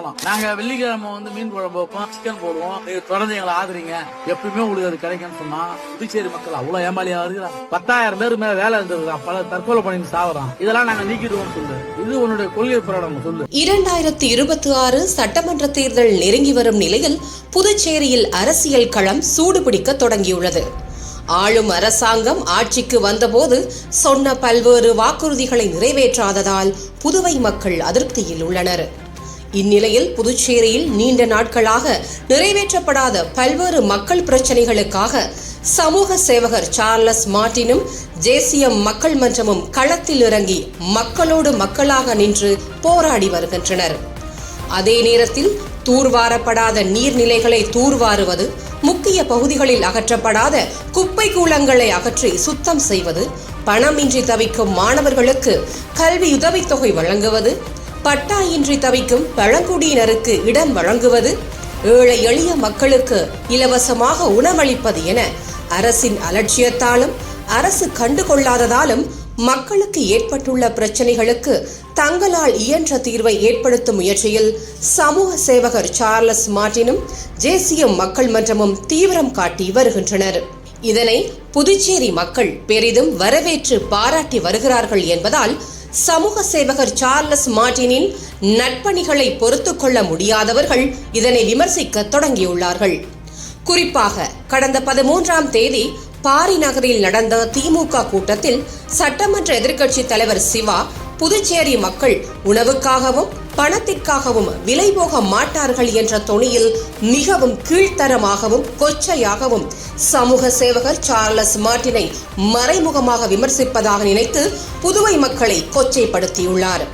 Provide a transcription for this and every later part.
போடுவோம். நாங்க வெள்ளிக்கிழமை மீன் குழம்பு வைப்போம், சிக்கன் போடுவோம். நீங்க தொடர்ந்து எங்களை ஆதரிங்க, எப்பயுமே உங்களுக்கு அது கிடைக்கும்னு சொன்னா புதுச்சேரி மக்கள் அவ்வளவு ஏமாளியா இருக்கிறாங்க. 10,000 பேருக்கு மேல வேலை இருந்திருக்கான், பல தற்கொலை பண்ணி சாவறான். இதெல்லாம் நாங்க நீக்கிடுவோம் சொல்லு. இது உன்னுடைய கொள்கை பிரகடனம் சொல்லு. 2026 சட்டமன்ற தேர்தல் நெருங்கி வரும் நிலையில் புதுச்சேரியில் அரசியல் களம் சூடுபிடிக்க தொடங்கியுள்ளது. ஆளும் அரசாங்கம் ஆட்சிக்கு வந்தபோது சொன்ன பல்வேறு வாக்குறுதிகளை நிறைவேற்றாததால் புதுவை மக்கள் அதிருப்தியில் உள்ளனர். இந்நிலையில் புதுச்சேரியில் நீண்ட நாட்களாக நிறைவேற்றப்படாத பல்வேறு மக்கள் பிரச்சினைகளுக்காக சமூக சேவகர் சார்லஸ் மார்டினும் ஜேசிஎம் மக்கள் மன்றமும் களத்தில் இறங்கி மக்களோடு மக்களாக நின்று போராடி வருகின்றனர். அதே நேரத்தில் தூர்வாரப்படாத நீர்நிலைகளை தூர்வாருவது, முக்கிய பகுதிகளில் அகற்றப்படாத குப்பை கூளங்களை அகற்றி சுத்தம் செய்வது, பணமின்றி தவிக்கும் மாணவர்களுக்கு கல்வி உதவித்தொகை வழங்குவது, பட்டா இன்றி தவிக்கும் பழங்குடியினருக்கு இடம் வழங்குவது, ஏழை எளிய மக்களுக்கு இலவசமாக உணவளிப்பது என அரசின் அலட்சியத்தாலும் அரசு கண்டுகொள்ளாததாலும் மக்களுக்கு ஏற்பட்டுள்ள பிரச்சனைகளுக்கு தங்களால் இயன்ற தீர்வை ஏற்படுத்தும் முயற்சியில் சமூக சேவகர் சார்லஸ் மார்டினும் ஜேசிஎம் மக்கள் மன்றமும் தீவிரம் காட்டி வருகின்றனர். இதனை புதுச்சேரி மக்கள் பெரிதும் வரவேற்று பாராட்டி வருகிறார்கள் என்பதால் சமூக சேவகர் சார்லஸ் மார்டினின் நற்பணிகளை பொறுத்துக் கொள்ள முடியாதவர்கள் இதனை விமர்சிக்க தொடங்கியுள்ளார்கள். குறிப்பாக கடந்த 13ஆம் தேதி பாரி நகரில் நடந்த திமுக கூட்டத்தில் சட்டமன்ற எதிர்க்கட்சி தலைவர் சிவா, புதுச்சேரி மக்கள் உணவுக்காகவும் பணத்திற்காகவும் விலை போக மாட்டார்கள் என்ற தொனியில் மிகவும் கீழ்த்தரமாகவும் கொச்சையாகவும் சமூக சேவகர் சார்லஸ் மார்டினை மறைமுகமாக விமர்சிப்பதாக நினைத்து புதுவை மக்களை கொச்சைப்படுத்தியுள்ளார்.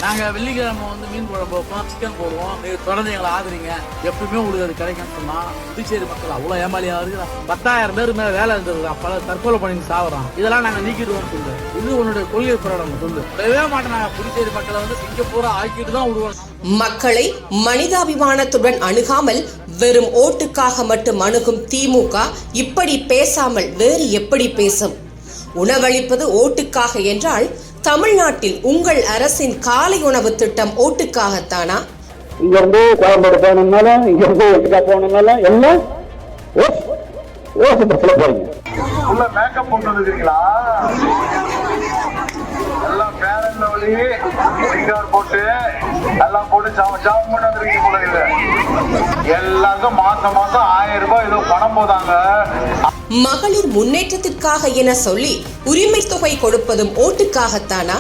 நாங்க வெள்ளிக்கிழமை மீன் குழம்பு வைப்போம், சிக்கன் போடுவோம். நீங்க தொடர்ந்து எங்களை ஆதரிங்க, எப்பயுமே உங்களுக்கு அது கிடைக்கும்னு சொன்னா புதுச்சேரி மக்கள் அவ்வளவு ஏமாளியா இருக்கிறான். 10,000 பேருக்கு மேல வேலை இருந்திருக்கான், பல தற்கொலை பண்ணி சாவறான். இதெல்லாம் நாங்க நீக்கிடுவோம் சொல்லு. இது உன்னுடைய கொள்கை பிரகடனம் சொல்லு. விடவே மாட்டேன். நாங்க புதுச்சேரி மக்களை சிங்கப்பூரா ஆக்கிட்டு தான் விடுவோம். மக்களை மனிதாபிமானத்துடன் அணுகாமல் வெறும் ஓட்டுக்காக மட்டும் அணுகும் திமுக இப்படி பேசாமல் வேறு எப்படி பேசும்? உணவளிப்பது ஓட்டுக்காக என்றால் தமிழ்நாட்டில் உங்கள் அரசின் காலை உணவு திட்டம் ஓட்டுக்காகத்தானா? இங்கிருந்து கோயம்பேடு போகணும்னாலும், இங்கிருந்து ஒட்டுக்கா போகணும்னாலும் எல்லாம் போறீங்க. உள்ள மேக்கப் போட்டு வந்துருக்கீங்களா? எல்லாம் பேரன் லவ்லி சிங்கார் போட்டு எல்லாம் போட்டு ஜாப் பண்ணி வந்துருக்கீங்க போல. இது எல்லாருக்கும் மாசம் 1000 ரூபாய் ஏதோ பணம் போதாங்க. மகளிர் முன்னேற்றத்திற்காக என சொல்லி உரிமை தொகை கொடுப்பதும் ஓட்டுக்காகத்தானா?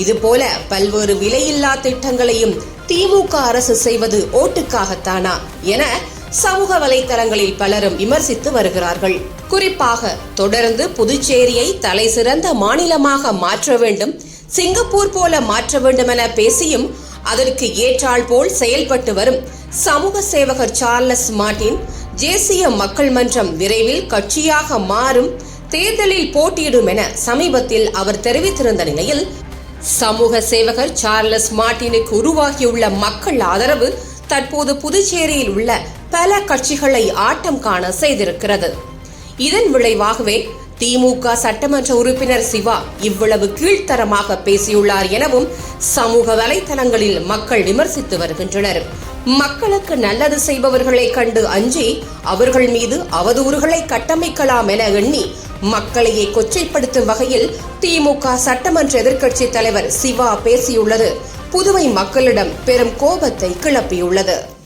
இது போல பல்வேறு விலையில்லா திட்டங்களையும் திமுக அரசு செய்வது ஓட்டுக்காகத்தானா என சமூக வலைதளங்களில் பலரும் விமர்சித்து வருகிறார்கள். குறிப்பாக தொடர்ந்து புதுச்சேரியை தலை சிறந்த மாநிலமாக மாற்ற வேண்டும், சிங்கப்பூர் போல மாற்ற வேண்டும் என பேசியும் அதற்கு ஏற்றால் போல் செயல்பட்டு வரும் சமூக சேவகர் சார்லஸ் மார்டின், ஜேசிஎம் மக்கள் மன்றம் விரைவில் கட்சியாக மாறும், தேர்தலில் போட்டியிடும் என சமீபத்தில் அவர் தெரிவித்திருந்த நிலையில் சமூக சேவகர் சார்லஸ் மார்டினுக்கு உருவாகியுள்ள மக்கள் ஆதரவு தற்போது புதுச்சேரியில் உள்ள பல கட்சிகளை ஆட்டம் காண செய்திருக்கிறது. இதன் விளைவாகவே திமுக சட்டமன்ற உறுப்பினர் சிவா இவ்வளவு கீழ்த்தரமாக பேசியுள்ளார் எனவும் சமூக வலைதளங்களில் மக்கள் விமர்சித்து வருகின்றனர். மக்களுக்கு நல்லது செய்பவர்களை கண்டு அஞ்சி அவர்கள் மீது அவதூறுகளை கட்டமைக்கலாம் என எண்ணி மக்களையே கொச்சைப்படுத்தும் வகையில் திமுக சட்டமன்ற எதிர்க்கட்சி தலைவர் சிவா பேசியுள்ளது புதுவை மக்களிடம் பெரும் கோபத்தை கிளப்பியுள்ளது.